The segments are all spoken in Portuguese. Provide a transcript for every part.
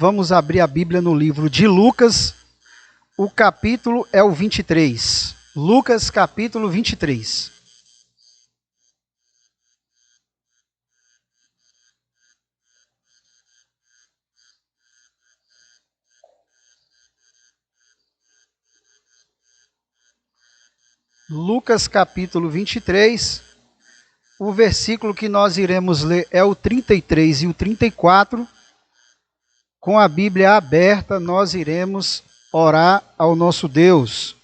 Vamos abrir a Bíblia no livro de Lucas, o capítulo é o 23. Lucas, capítulo 23. Lucas, capítulo 23. O versículo que nós iremos ler é o 33 e o 34. Com a Bíblia aberta, nós iremos orar ao nosso Deus.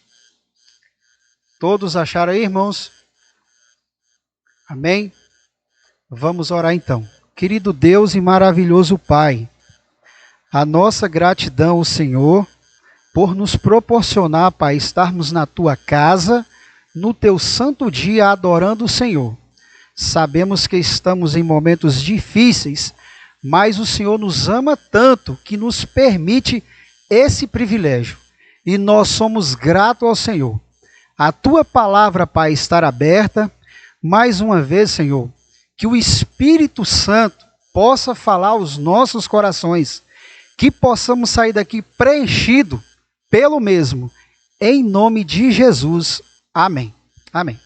Todos acharam aí, irmãos? Amém? Vamos orar então. Querido Deus e maravilhoso Pai, a nossa gratidão ao Senhor por nos proporcionar, Pai, estarmos na Tua casa, no Teu santo dia, adorando o Senhor. Sabemos que estamos em momentos difíceis, mas o Senhor nos ama tanto que nos permite esse privilégio. E nós somos gratos ao Senhor. A Tua palavra, Pai, estar aberta. Mais uma vez, Senhor, que o Espírito Santo possa falar aos nossos corações. Que possamos sair daqui preenchido pelo mesmo. Em nome de Jesus. Amém. Amém.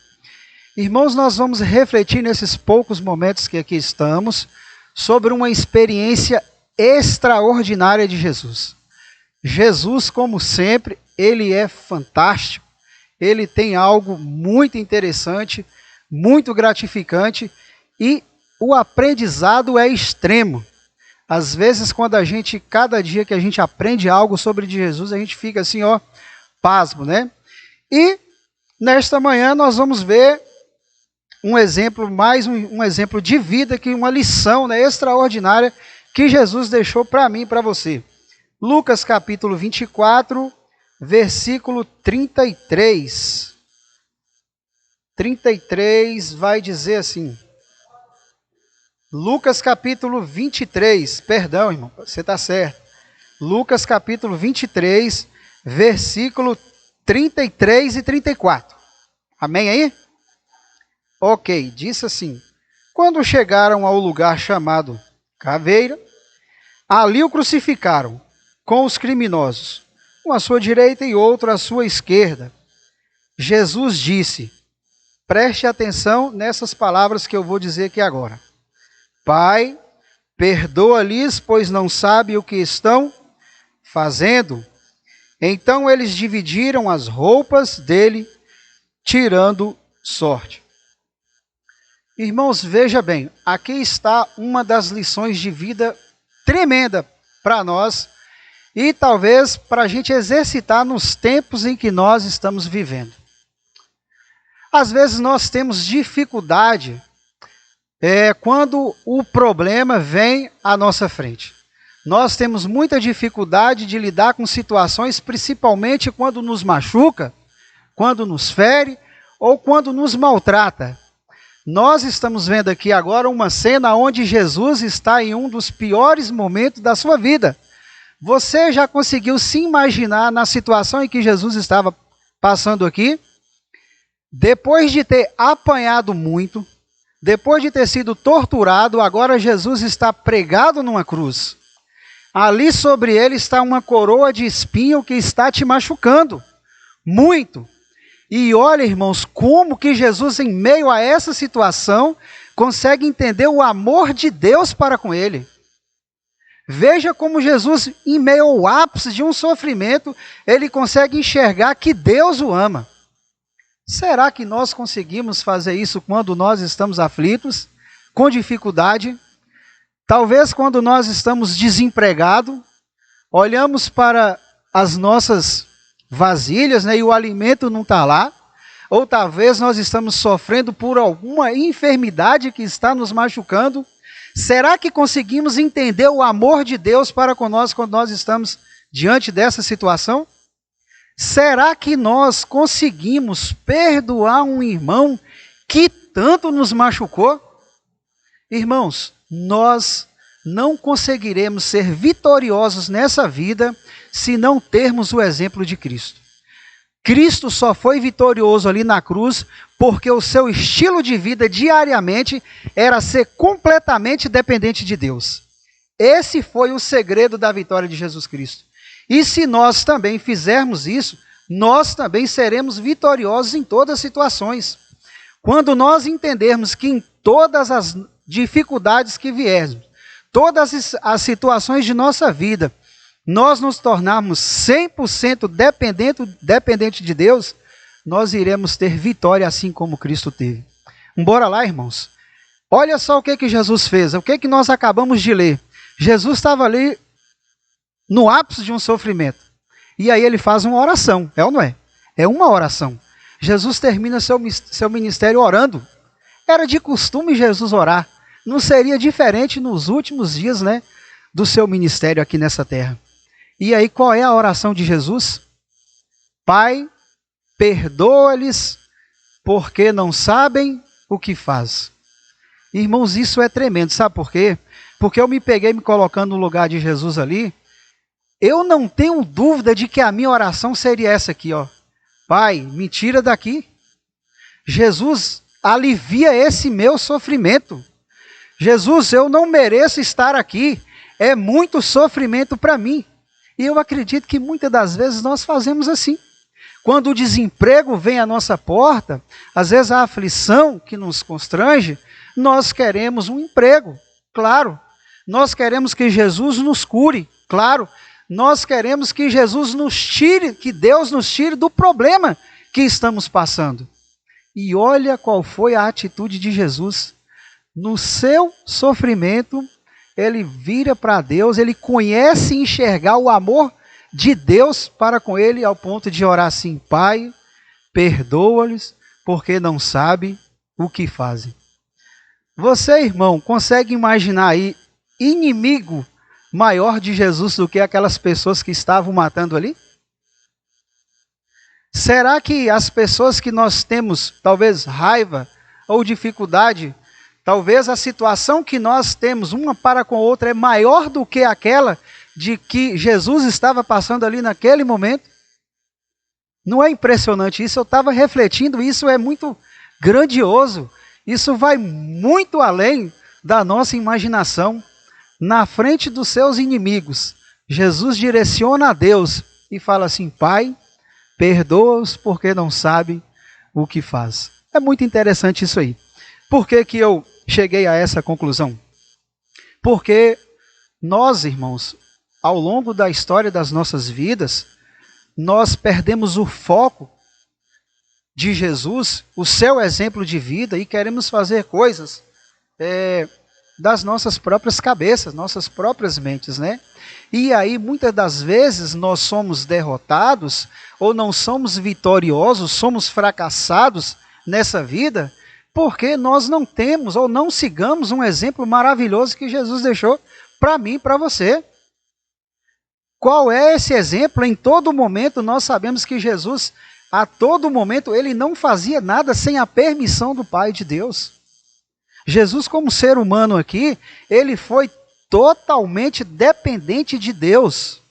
Irmãos, nós vamos refletir nesses poucos momentos que aqui estamos sobre uma experiência extraordinária de Jesus. Jesus, como sempre, ele é fantástico, ele tem algo muito interessante, muito gratificante e o aprendizado é extremo. Às vezes, cada dia que a gente aprende algo sobre Jesus, a gente fica assim, pasmo, né? E nesta manhã nós vamos ver um exemplo, um exemplo de vida, uma lição, né, extraordinária que Jesus deixou para mim e para você. Lucas capítulo 24, versículo 33. 33 vai dizer assim. Lucas capítulo 23, perdão, irmão, você está certo. Lucas capítulo 23, versículo 33 e 34. Amém aí? Ok, disse assim: quando chegaram ao lugar chamado Caveira, ali o crucificaram com os criminosos, um à sua direita e outro à sua esquerda. Jesus disse, preste atenção nessas palavras que eu vou dizer aqui agora. Pai, perdoa-lhes, pois não sabem o que estão fazendo. Então eles dividiram as roupas dele, tirando sorte. Irmãos, veja bem, aqui está uma das lições de vida tremenda para nós e talvez para a gente exercitar nos tempos em que nós estamos vivendo. Às vezes nós temos dificuldade quando o problema vem à nossa frente. Nós temos muita dificuldade de lidar com situações, principalmente quando nos machuca, quando nos fere ou quando nos maltrata. Nós estamos vendo aqui agora uma cena onde Jesus está em um dos piores momentos da sua vida. Você já conseguiu se imaginar na situação em que Jesus estava passando aqui? Depois de ter apanhado muito, depois de ter sido torturado, agora Jesus está pregado numa cruz. Ali sobre ele está uma coroa de espinho que está te machucando muito. E olha, irmãos, como que Jesus, em meio a essa situação, consegue entender o amor de Deus para com ele. Veja como Jesus, em meio ao ápice de um sofrimento, ele consegue enxergar que Deus o ama. Será que nós conseguimos fazer isso quando nós estamos aflitos, com dificuldade? Talvez quando nós estamos desempregados, olhamos para as nossas vasilhas, né, e o alimento não está lá, ou talvez nós estamos sofrendo por alguma enfermidade que está nos machucando. Será que conseguimos entender o amor de Deus para conosco quando nós estamos diante dessa situação? Será que nós conseguimos perdoar um irmão que tanto nos machucou? Irmãos, nós não conseguiremos ser vitoriosos nessa vida se não termos o exemplo de Cristo. Cristo só foi vitorioso ali na cruz porque o seu estilo de vida diariamente era ser completamente dependente de Deus. Esse foi o segredo da vitória de Jesus Cristo. E se nós também fizermos isso, nós também seremos vitoriosos em todas as situações. Quando nós entendermos que em todas as dificuldades que vierem, todas as situações de nossa vida, nós nos tornarmos 100% dependente de Deus, nós iremos ter vitória assim como Cristo teve. Bora lá, irmãos. Olha só o que Jesus fez, o que nós acabamos de ler. Jesus estava ali no ápice de um sofrimento. E aí ele faz uma oração, é ou não é? É uma oração. Jesus termina seu ministério orando. Era de costume Jesus orar. Não seria diferente nos últimos dias, né, do seu ministério aqui nessa terra. E aí qual é a oração de Jesus? Pai, perdoa-lhes, porque não sabem o que faz. Irmãos, isso é tremendo, sabe por quê? Porque eu me peguei me colocando no lugar de Jesus ali. Eu não tenho dúvida de que a minha oração seria essa aqui, ó. Pai, me tira daqui. Jesus, alivia esse meu sofrimento. Jesus, eu não mereço estar aqui. É muito sofrimento para mim. E eu acredito que muitas das vezes nós fazemos assim. Quando o desemprego vem à nossa porta, às vezes a aflição que nos constrange, nós queremos um emprego, claro. Nós queremos que Jesus nos cure, claro. Nós queremos que Jesus nos tire, que Deus nos tire do problema que estamos passando. E olha qual foi a atitude de Jesus. No seu sofrimento, ele vira para Deus, ele conhece e enxergar o amor de Deus para com ele, ao ponto de orar assim: Pai, perdoa-lhes, porque não sabem o que fazem. Você, irmão, consegue imaginar aí inimigo maior de Jesus do que aquelas pessoas que estavam matando ali? Será que as pessoas que nós temos, talvez raiva ou dificuldade, talvez a situação que nós temos uma para com a outra é maior do que aquela de que Jesus estava passando ali naquele momento? Não é impressionante isso? Eu estava refletindo, isso é muito grandioso. Isso vai muito além da nossa imaginação. Na frente dos seus inimigos, Jesus direciona a Deus e fala assim: Pai, perdoa-os porque não sabem o que faz. É muito interessante isso aí. Por que que eu cheguei a essa conclusão? Porque nós, irmãos, ao longo da história das nossas vidas, nós perdemos o foco de Jesus, o seu exemplo de vida, e queremos fazer coisas das nossas próprias cabeças, nossas próprias mentes, né? E aí, muitas das vezes, nós somos derrotados, ou não somos vitoriosos, somos fracassados nessa vida, porque nós não temos, ou não sigamos um exemplo maravilhoso que Jesus deixou para mim e para você. Qual é esse exemplo? Em todo momento, nós sabemos que Jesus, a todo momento, ele não fazia nada sem a permissão do Pai de Deus. Jesus, como ser humano aqui, ele foi totalmente dependente de Deus.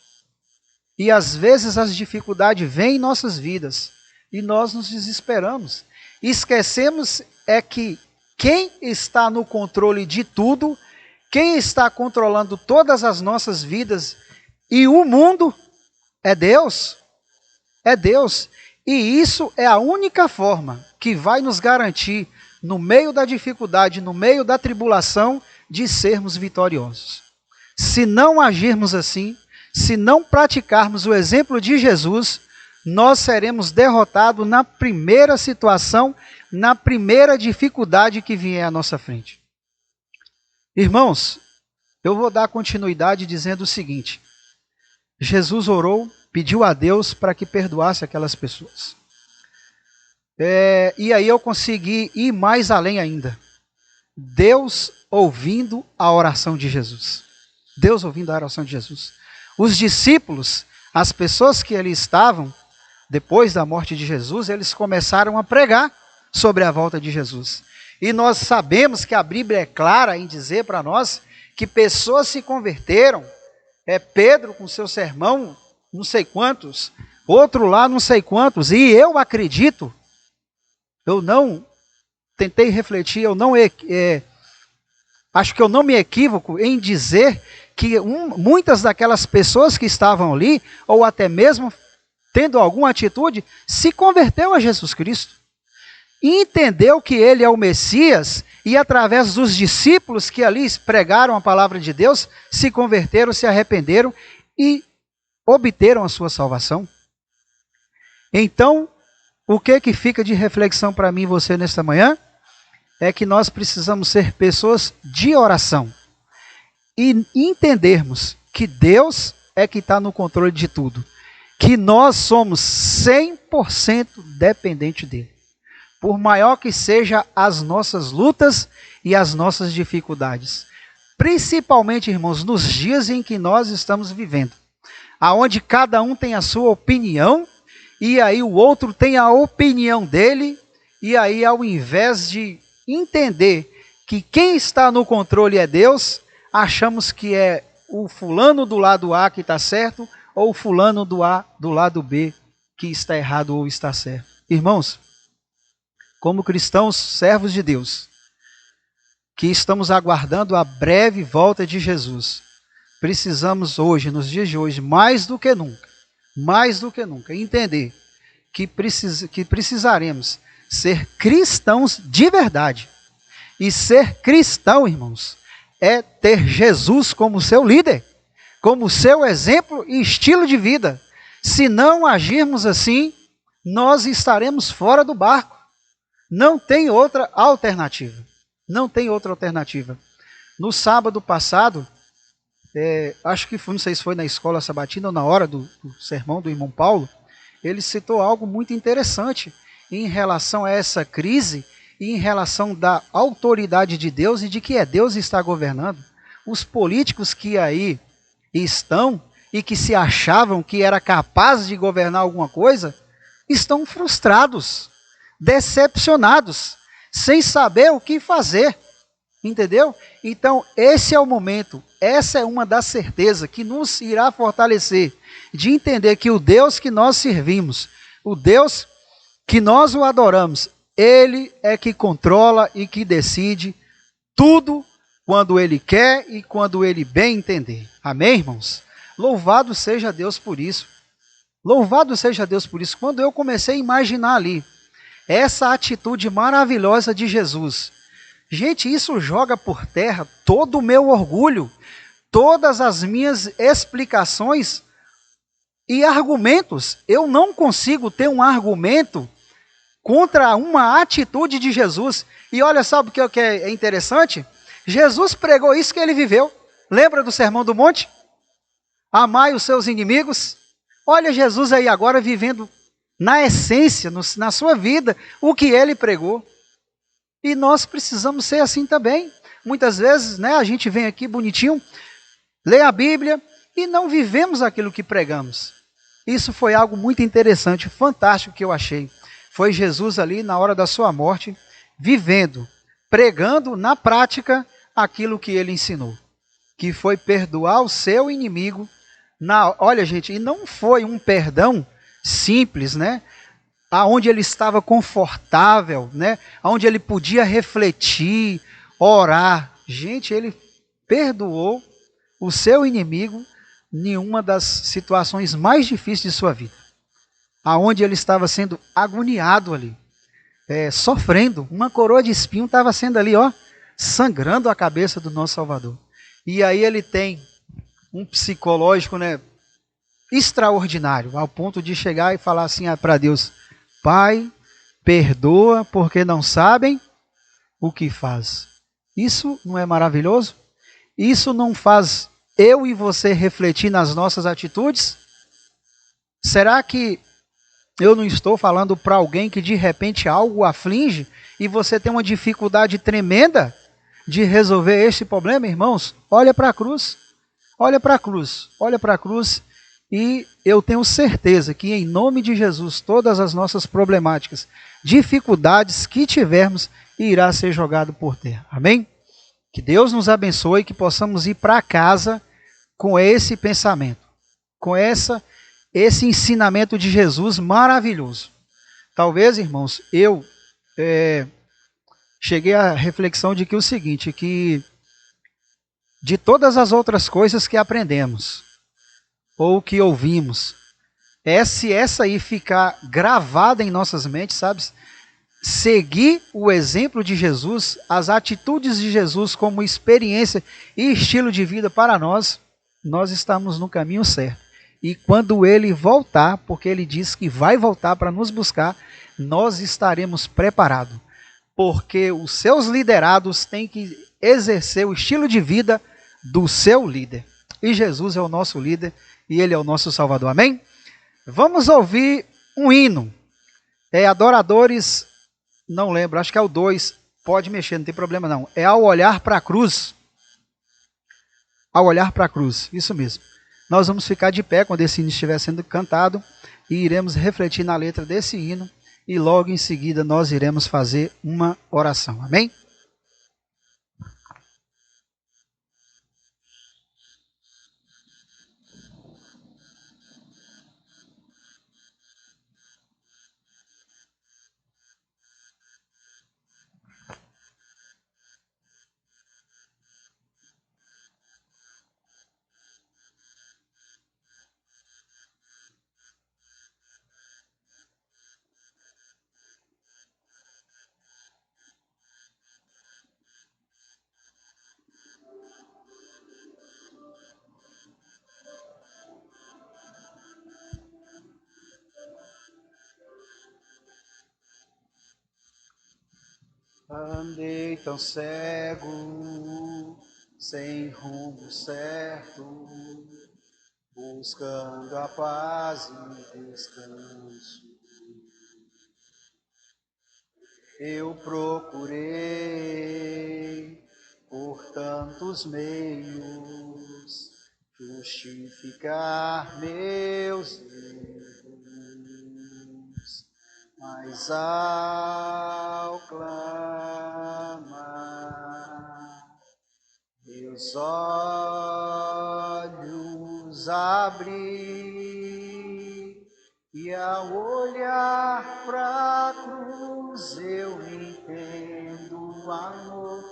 E às vezes as dificuldades vêm em nossas vidas e nós nos desesperamos. Esquecemos é que quem está no controle de tudo, quem está controlando todas as nossas vidas e o mundo é Deus. É Deus. E isso é a única forma que vai nos garantir, no meio da dificuldade, no meio da tribulação, de sermos vitoriosos. Se não agirmos assim, se não praticarmos o exemplo de Jesus, nós seremos derrotados na primeira situação, na primeira dificuldade que vier à nossa frente. Irmãos, eu vou dar continuidade dizendo o seguinte: Jesus orou, pediu a Deus para que perdoasse aquelas pessoas. E aí eu consegui ir mais além ainda. Deus ouvindo a oração de Jesus. Deus ouvindo a oração de Jesus. Os discípulos, as pessoas que ali estavam, depois da morte de Jesus, eles começaram a pregar sobre a volta de Jesus. E nós sabemos que a Bíblia é clara em dizer para nós que pessoas se converteram. Pedro com seu sermão, não sei quantos, outro lá não sei quantos, e eu acredito, eu não tentei refletir, acho que eu não me equivoco em dizer que muitas daquelas pessoas que estavam ali, ou até mesmo tendo alguma atitude, se converteu a Jesus Cristo. E entendeu que ele é o Messias, e através dos discípulos que ali pregaram a palavra de Deus, se converteram, se arrependeram e obteram a sua salvação. Então, o que fica de reflexão para mim e você nesta manhã? É que nós precisamos ser pessoas de oração e entendermos que Deus é que está no controle de tudo, que nós somos 100% dependentes dele. Por maior que sejam as nossas lutas e as nossas dificuldades. Principalmente, irmãos, nos dias em que nós estamos vivendo, aonde cada um tem a sua opinião, e aí o outro tem a opinião dele, e aí ao invés de entender que quem está no controle é Deus, achamos que é o fulano do lado A que está certo, ou o fulano do lado B que está errado ou está certo. Irmãos, como cristãos, servos de Deus, que estamos aguardando a breve volta de Jesus, precisamos hoje, nos dias de hoje, mais do que nunca, entender que precisaremos ser cristãos de verdade. E ser cristão, irmãos, é ter Jesus como seu líder, como seu exemplo e estilo de vida. Se não agirmos assim, nós estaremos fora do barco. Não tem outra alternativa. Não tem outra alternativa. No sábado passado, acho que não sei se foi na escola sabatina ou na hora do sermão do irmão Paulo, ele citou algo muito interessante em relação a essa crise e em relação da autoridade de Deus e de que Deus está governando. Os políticos que aí estão e que se achavam que era capaz de governar alguma coisa, estão frustrados, decepcionados, sem saber o que fazer, entendeu? Então, esse é o momento, essa é uma das certezas que nos irá fortalecer, de entender que o Deus que nós servimos, o Deus que nós o adoramos, Ele é que controla e que decide tudo quando Ele quer e quando Ele bem entender. Amém, irmãos? Louvado seja Deus por isso. Louvado seja Deus por isso. Quando eu comecei a imaginar ali, essa atitude maravilhosa de Jesus. Gente, isso joga por terra todo o meu orgulho, todas as minhas explicações e argumentos. Eu não consigo ter um argumento contra uma atitude de Jesus. E olha, sabe o que é interessante? Jesus pregou isso que ele viveu. Lembra do Sermão do Monte? Amai os seus inimigos. Olha Jesus aí agora vivendo na essência, na sua vida, o que ele pregou. E nós precisamos ser assim também. Muitas vezes, a gente vem aqui bonitinho, lê a Bíblia e não vivemos aquilo que pregamos. Isso foi algo muito interessante, fantástico que eu achei. Foi Jesus ali na hora da sua morte, vivendo, pregando na prática aquilo que ele ensinou. Que foi perdoar o seu inimigo. Olha, gente, e não foi um perdão simples, aonde ele estava confortável, aonde ele podia refletir, orar. Gente, ele perdoou o seu inimigo em uma das situações mais difíceis de sua vida, aonde ele estava sendo agoniado ali, sofrendo. Uma coroa de espinho estava sendo ali, sangrando a cabeça do nosso Salvador. E aí ele tem um psicológico, extraordinário, ao ponto de chegar e falar assim para Deus: Pai, perdoa porque não sabem o que faz. Isso não é maravilhoso? Isso não faz eu e você refletir nas nossas atitudes? Será que eu não estou falando para alguém que de repente algo aflige e você tem uma dificuldade tremenda de resolver este problema, irmãos? Olha para a cruz, olha para a cruz, olha para a cruz. E eu tenho certeza que em nome de Jesus, todas as nossas problemáticas, dificuldades que tivermos, irá ser jogado por terra. Amém? Que Deus nos abençoe e que possamos ir para casa com esse pensamento, com esse ensinamento de Jesus maravilhoso. Talvez, irmãos, eu cheguei à reflexão de que o seguinte, que de todas as outras coisas que aprendemos ou que ouvimos, se essa aí ficar gravada em nossas mentes, sabe? Seguir o exemplo de Jesus, as atitudes de Jesus como experiência e estilo de vida para nós, nós estamos no caminho certo. E quando ele voltar, porque ele diz que vai voltar para nos buscar, nós estaremos preparados. Porque os seus liderados têm que exercer o estilo de vida do seu líder. E Jesus é o nosso líder e ele é o nosso Salvador. Amém? Vamos ouvir um hino. Adoradores, não lembro, acho que é o 2. Pode mexer, não tem problema não. É Ao Olhar para a Cruz. Ao Olhar para a Cruz, isso mesmo. Nós vamos ficar de pé quando esse hino estiver sendo cantado e iremos refletir na letra desse hino e logo em seguida nós iremos fazer uma oração. Amém? Andei tão cego, sem rumo certo, buscando a paz e descanso. Eu procurei por tantos meios justificar meus erros, mas ao clamar, meus olhos abri e ao olhar para a cruz eu entendo o amor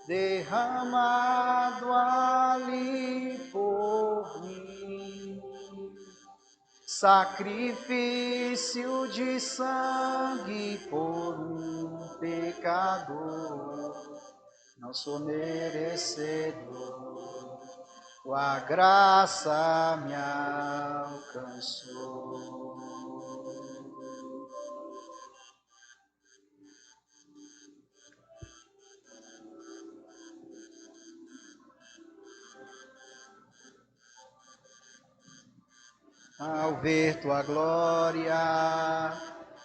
derramado ali por mim. Sacrifício de sangue por um pecador, não sou merecedor, tua graça me alcançou. Ao ver tua glória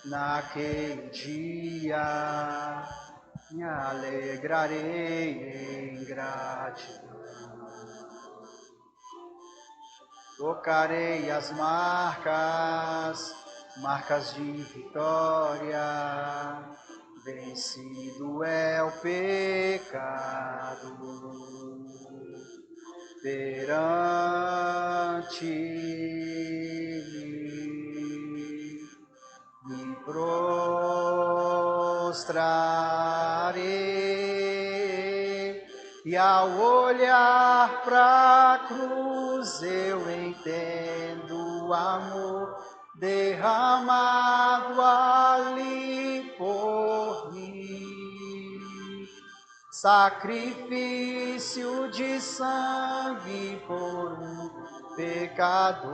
naquele dia, me alegrarei em gratidão. Tocarei as marcas de vitória, vencido é o pecado. Perante me prostrarei e ao olhar para a cruz eu entendo o amor derramado ali por mim. Sacrifício de sangue por um pecador,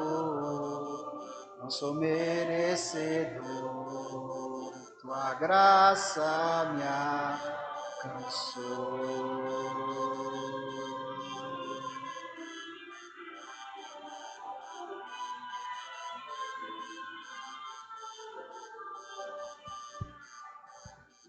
não sou merecedor, tua graça me alcançou.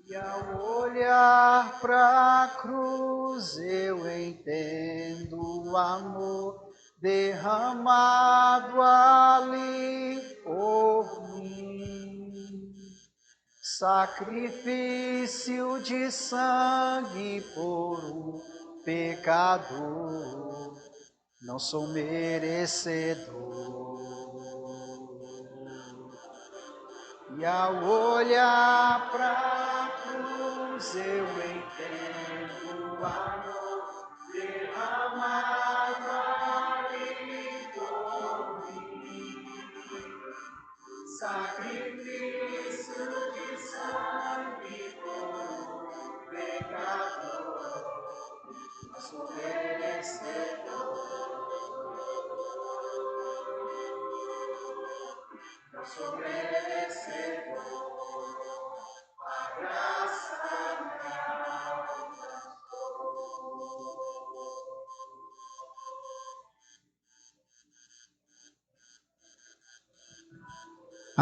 E ao olhar para a cruz eu entendo o amor derramado ali por mim. Sacrifício de sangue por um pecador, não sou merecedor. E ao olhar para a cruz eu entendo o amor derramado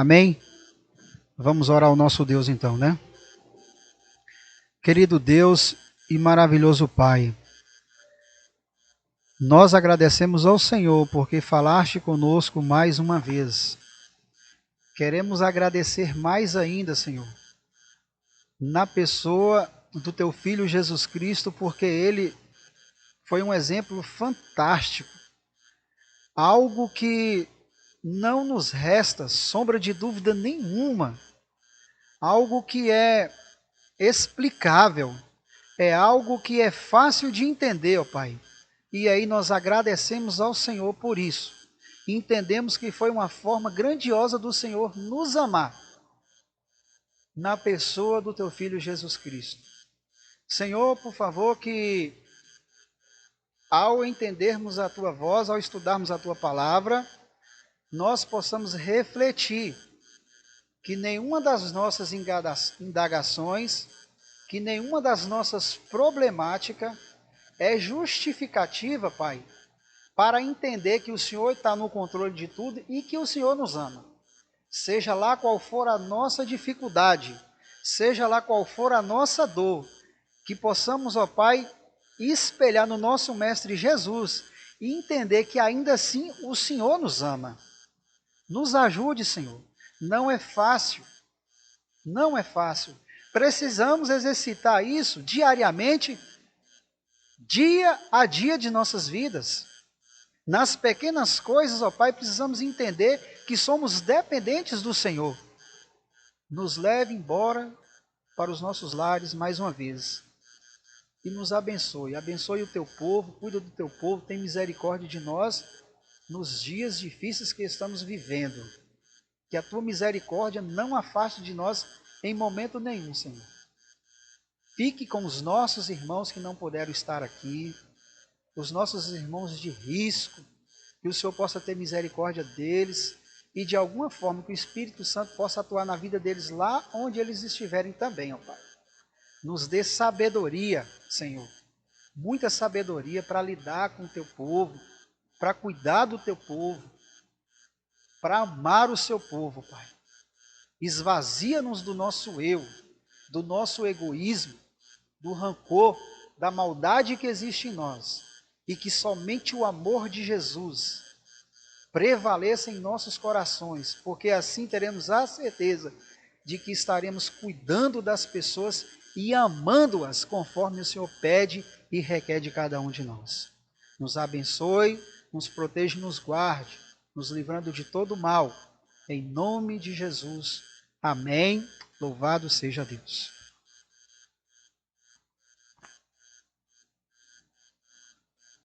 Amém? Vamos orar ao nosso Deus então, né? Querido Deus e maravilhoso Pai, nós agradecemos ao Senhor porque falaste conosco mais uma vez. Queremos agradecer mais ainda, Senhor, na pessoa do Teu Filho Jesus Cristo, porque Ele foi um exemplo fantástico. Algo que não nos resta sombra de dúvida nenhuma. Algo que é explicável. É algo que é fácil de entender, ó Pai. E aí nós agradecemos ao Senhor por isso. E entendemos que foi uma forma grandiosa do Senhor nos amar na pessoa do Teu Filho Jesus Cristo. Senhor, por favor, que ao entendermos a Tua voz, ao estudarmos a Tua palavra, nós possamos refletir que nenhuma das nossas indagações, que nenhuma das nossas problemáticas é justificativa, Pai, para entender que o Senhor está no controle de tudo e que o Senhor nos ama. Seja lá qual for a nossa dificuldade, seja lá qual for a nossa dor, que possamos, ó Pai, espelhar no nosso Mestre Jesus e entender que ainda assim o Senhor nos ama. Nos ajude, Senhor. Não é fácil. Não é fácil. Precisamos exercitar isso diariamente, dia a dia de nossas vidas. Nas pequenas coisas, ó Pai, precisamos entender que somos dependentes do Senhor. Nos leve embora para os nossos lares mais uma vez. E nos abençoe. Abençoe o Teu povo, cuida do Teu povo, tem misericórdia de nós nos dias difíceis que estamos vivendo. Que a Tua misericórdia não afaste de nós em momento nenhum, Senhor. Fique com os nossos irmãos que não puderam estar aqui, os nossos irmãos de risco, que o Senhor possa ter misericórdia deles e de alguma forma que o Espírito Santo possa atuar na vida deles lá onde eles estiverem também, ó Pai. Nos dê sabedoria, Senhor, muita sabedoria para lidar com o Teu povo, para cuidar do Teu povo, para amar o Seu povo, Pai. Esvazia-nos do nosso eu, do nosso egoísmo, do rancor, da maldade que existe em nós, e que somente o amor de Jesus prevaleça em nossos corações, porque assim teremos a certeza de que estaremos cuidando das pessoas e amando-as conforme o Senhor pede e requer de cada um de nós. Nos abençoe, nos proteja e nos guarde, nos livrando de todo mal. Em nome de Jesus. Amém. Louvado seja Deus.